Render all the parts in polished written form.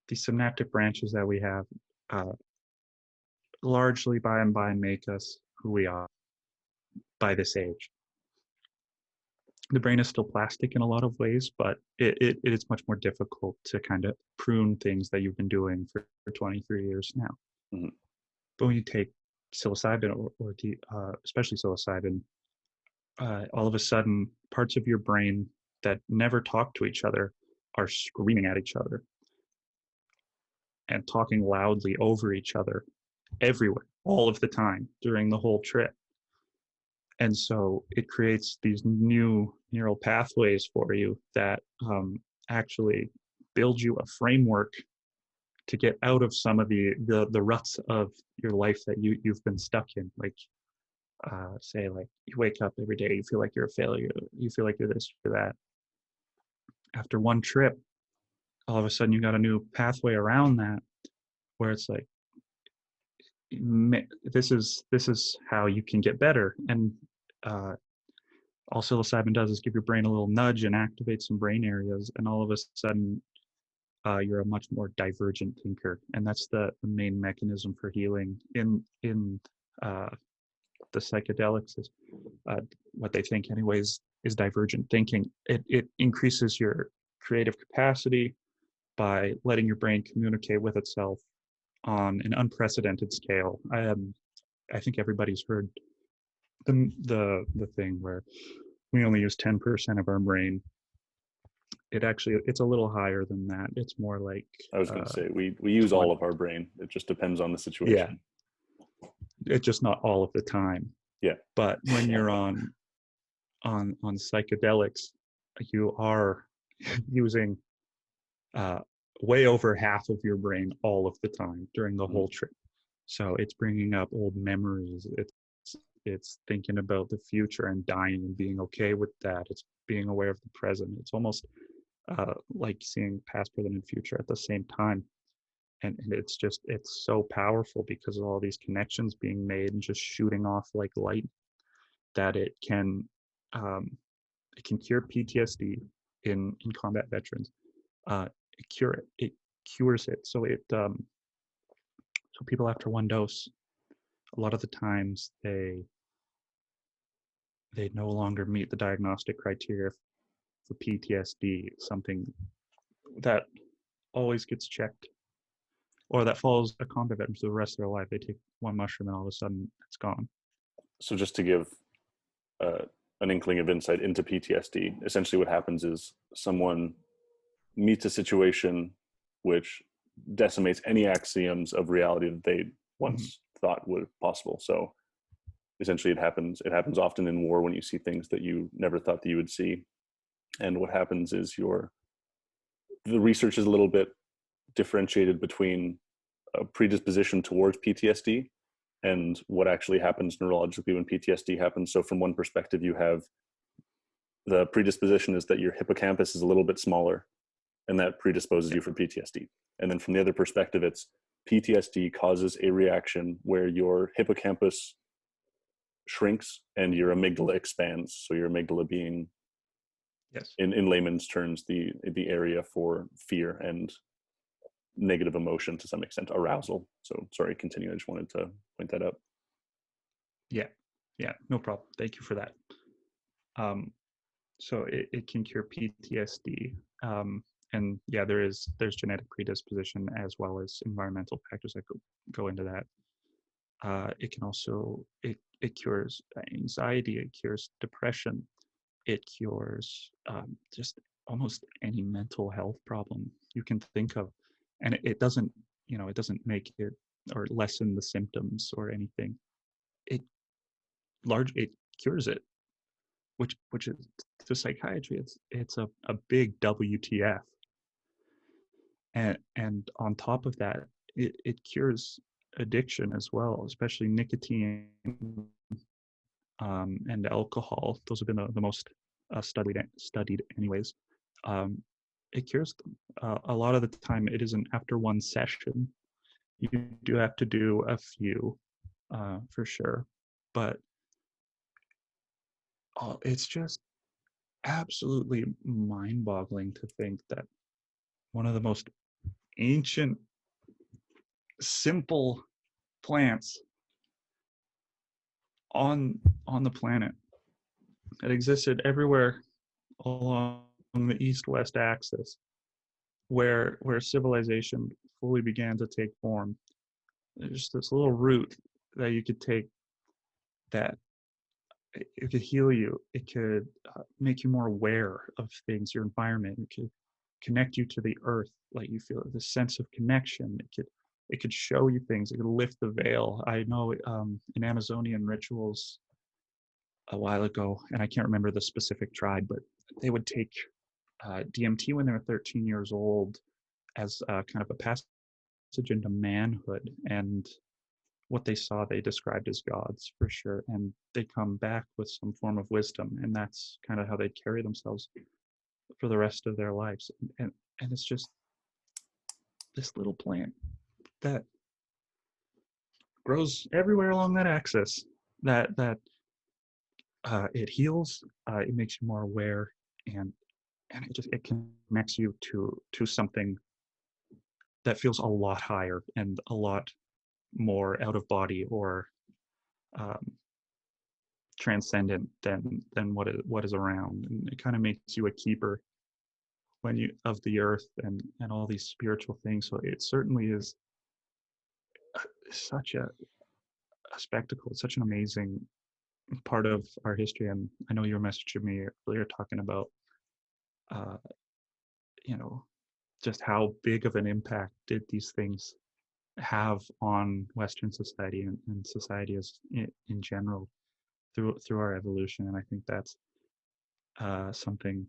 these synaptic branches that we have uh, largely by and by make us who we are by this age. The brain is still plastic in a lot of ways, but it is much more difficult to kind of prune things that you've been doing for 23 years now. Mhm. But when you take psilocybin especially psilocybin, all of a sudden parts of your brain that never talk to each other are screaming at each other and talking loudly over each other everywhere, all of the time during the whole trip. And so it creates these new neural pathways for you that actually build you a framework to get out of some of the ruts of your life that you've been stuck in. Like say like you wake up every day, you feel like you're a failure, you feel like you're this or that. After one trip, all of a sudden you got a new pathway around that where it's like this is how you can get better. And uh, all psilocybin does is give your brain a little nudge and activate some brain areas, and all of a sudden you're a much more divergent thinker. And that's the main mechanism for healing in uh, the psychedelics is what they think anyways is divergent thinking. It increases your creative capacity by letting your brain communicate with itself on an unprecedented scale. I think everybody's heard the thing where we only use 10% of our brain. It's a little higher than that. It's more like I was going to say we use all 20. of our brain. It just depends on the Yeah, situation. it's just not all of the time. Yeah. But when you're on psychedelics, you are using uh, way over half of your brain all of the time during the whole trip. So it's bringing up old memories. It's thinking about the future and dying and being okay with that. It's being aware of the present. It's almost like seeing past, present, and future at the same time. And it's so powerful because of all these connections being made and just shooting off like light that um, it can cure PTSD in combat veterans. It cures it. So people after one dose, a lot of the times they no longer meet the diagnostic criteria for PTSD, something that always gets checked or that follows a combat veteran for the rest of their life. They take one mushroom and all of a sudden it's gone. So just to give uh, an inkling of insight into PTSD, essentially what happens is someone meets a situation which decimates any axioms of reality that they once thought were possible. So essentially it happens often in war when you see things that you never thought that you would see. And what happens is the research is a little bit differentiated between a predisposition towards PTSD and what actually happens neurologically when PTSD happens. So from one perspective, you have the predisposition is that your hippocampus is a little bit smaller, and that predisposes you for PTSD. And then from the other perspective, it's PTSD causes a reaction where your hippocampus shrinks and your amygdala expands. So your amygdala being, Yes. in layman's terms, the area for fear and negative emotion, to some extent, arousal. So sorry, continue. I just wanted to point that out. Yeah, no problem. Thank you for that. So it can cure PTSD. And yeah, there's genetic predisposition as well as environmental factors that go into that. It can also it cures anxiety, it cures depression, it cures just almost any mental health problem you can think of, and it doesn't it doesn't make it or lessen the symptoms or anything. It cures it, which is to psychiatry it's a big WTF. And on top of that, it cures addiction as well, especially nicotine and alcohol. Those have been the most studied anyways. Um, it cures them. A lot of the time, it isn't after one session. You do have to do a few for sure, but it's just absolutely mind-boggling to think that one of the most ancient, simple plants on the planet that existed everywhere along the east-west axis, where civilization fully began to take form. There's this little root that you could take that it could heal you. It could make you more aware of things, your environment. It could connect you to the earth, like you feel this sense of connection. It could show you things. It could lift the veil. I know in Amazonian rituals a while ago, and I can't remember the specific tribe, but they would take DMT when they were 13 years old as kind of a passage into manhood. And what they saw, they described as gods for sure. And they come back with some form of wisdom. And that's kind of how they carry themselves for the rest of their lives. And it's just this little plant that grows everywhere along that axis that it heals, it makes you more aware, and it connects you to something that feels a lot higher and a lot more out of body or um, transcendent than what is around. And it kind of makes you a keeper when you of the earth and all these spiritual things. So it certainly is such a spectacle, such an amazing part of our history. And I know you were messaging me earlier talking about uh, you know, just how big of an impact did these things have on Western society and society as in general through our evolution. And I think that's something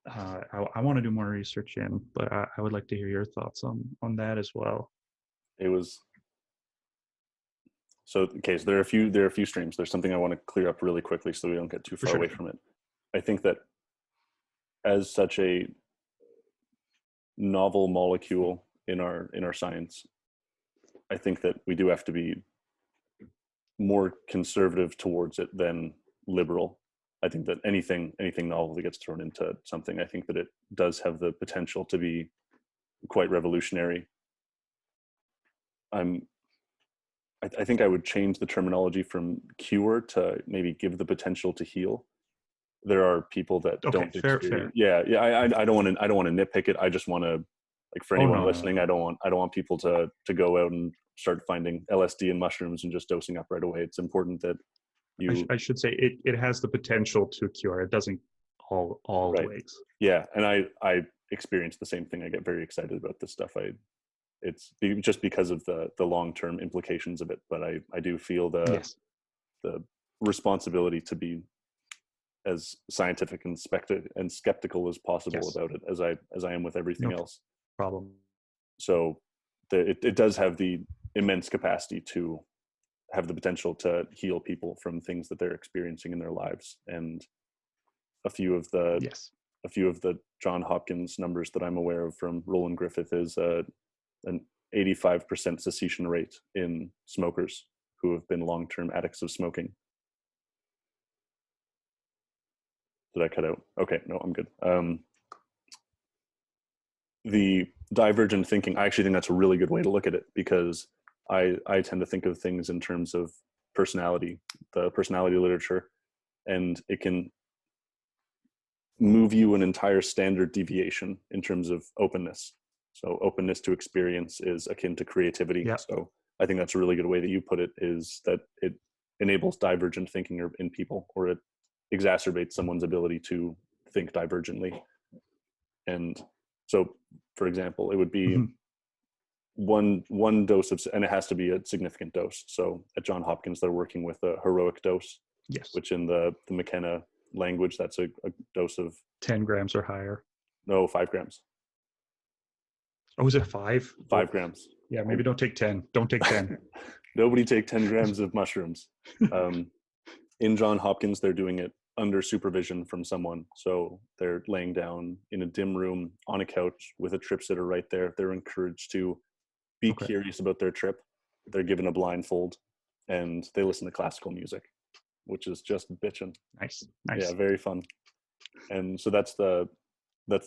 I want to do more research in, but I would like to hear your thoughts on that as well. It was so okay. So there are a few streams. There's something I want to clear up really quickly so we don't get too For far sure. away from it. I think that as such a novel molecule in our science, I think that we do have to be more conservative towards it than liberal. I think that anything novel that gets thrown into something, I think that it does have the potential to be quite revolutionary. I think I would change the terminology from cure to maybe give the potential to heal. There are people that Okay, don't fair. experience. Yeah. I don't want to nitpick it. I just want to, like, for Oh anyone no, listening, I don't want people to go out and start finding LSD and mushrooms and just dosing up right away. It's important that you I should say it has the potential to cure. It doesn't right. always. Yeah, and I experience the same thing. I get very excited about this stuff. It's just because of the long-term implications of it, but I do feel Yes. the responsibility to be as scientific and skeptical as possible Yes. about it, as I am with everything No else. problem. So it does have the immense capacity to have the potential to heal people from things that they're experiencing in their lives. And a few of the Yes. John Hopkins numbers that I'm aware of from Roland Griffith is an 85% cessation rate in smokers who have been long-term addicts of smoking. Did I cut out? Okay, no, I'm good. The divergent thinking, I actually think that's a really good way to look at it, because I tend to think of things in terms of personality, the personality literature, and it can move you an entire standard deviation in terms of openness. So openness to experience is akin to creativity. Yeah. So I think that's a really good way that you put it, is that it enables divergent thinking in people, or it exacerbates someone's ability to think divergently. And so, for example, it would be Mhm. one dose of, and it has to be a significant dose. So at John Hopkins, they're working with a heroic dose, Yes. which in the McKenna language, that's a dose of 10 grams or higher. 5 grams. Oh, is it 5? 5 grams. Yeah, maybe don't take 10. Don't take 10. Nobody take 10 grams of mushrooms. In John Hopkins, they're doing it under supervision from someone. So they're laying down in a dim room on a couch with a trip sitter right there. They're encouraged to be Okay. curious about their trip. They're given a blindfold and they listen to classical music, which is just bitchin'. Nice. Yeah, very fun. And so that's the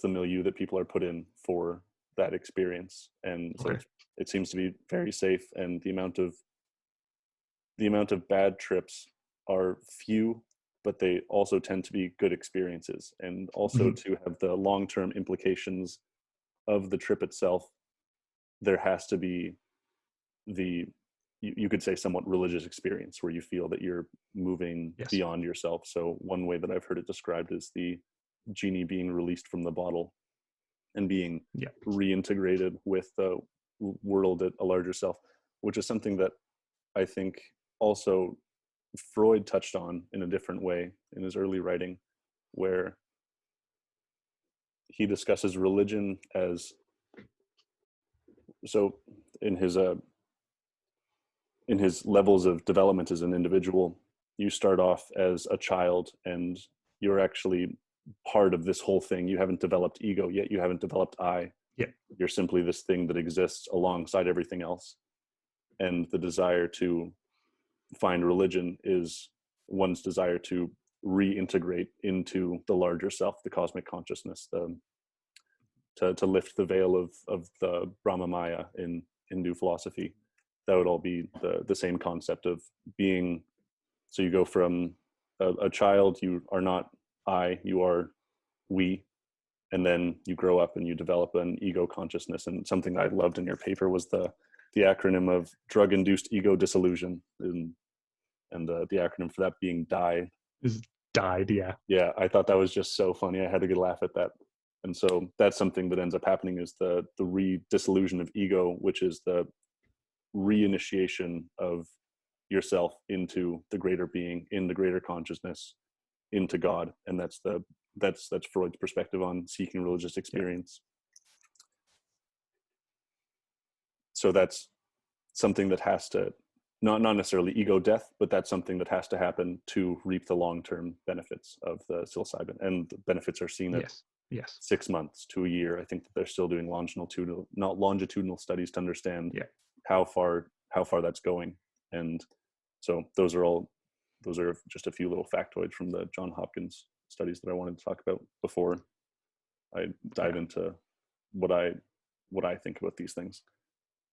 milieu that people are put in for that experience. And so Okay. it seems to be very safe, and the amount of bad trips are few, but they also tend to be good experiences. And also Mhm. to have the long-term implications of the trip itself, there has to be the you could say somewhat religious experience where you feel that you're moving Yes. beyond yourself. So one way that I've heard it described is the genie being released from the bottle and being Yeah. reintegrated with the world at a larger self, which is something that I think also Freud touched on in a different way in his early writing, where he discusses religion as, so in his levels of development as an individual, you start off as a child and you're actually part of this whole thing. You haven't developed ego yet, you haven't developed I. Yeah. You're simply this thing that exists alongside everything else. And the desire to find religion is one's desire to reintegrate into the larger self, the cosmic consciousness, to lift the veil of the Brahma Maya in Hindu philosophy. That would all be the same concept of being. So you go from a child, you are not I, you are we, and then you grow up and you develop an ego consciousness. And something I loved in your paper was the acronym of drug-induced ego disillusion, and the acronym for that being DIE. Is died. Yeah. Yeah, I thought that was just so funny. I had a good laugh at that. And so that's something that ends up happening, is the re-dissolution of ego, which is the reinitiation of yourself into the greater being, in the greater consciousness, into God. And that's Freud's perspective on seeking religious Yeah. experience. So that's something that has to, not necessarily ego death, but that's something that has to happen to reap the long-term benefits of the psilocybin. And the benefits are seen at Yes. Yes. 6 months to a year. I think that they're still doing longitudinal studies to understand Yeah. how far that's going. And so those are just a few little factoids from the John Hopkins studies that I wanted to talk about before I dive Yeah. into what I think about these things.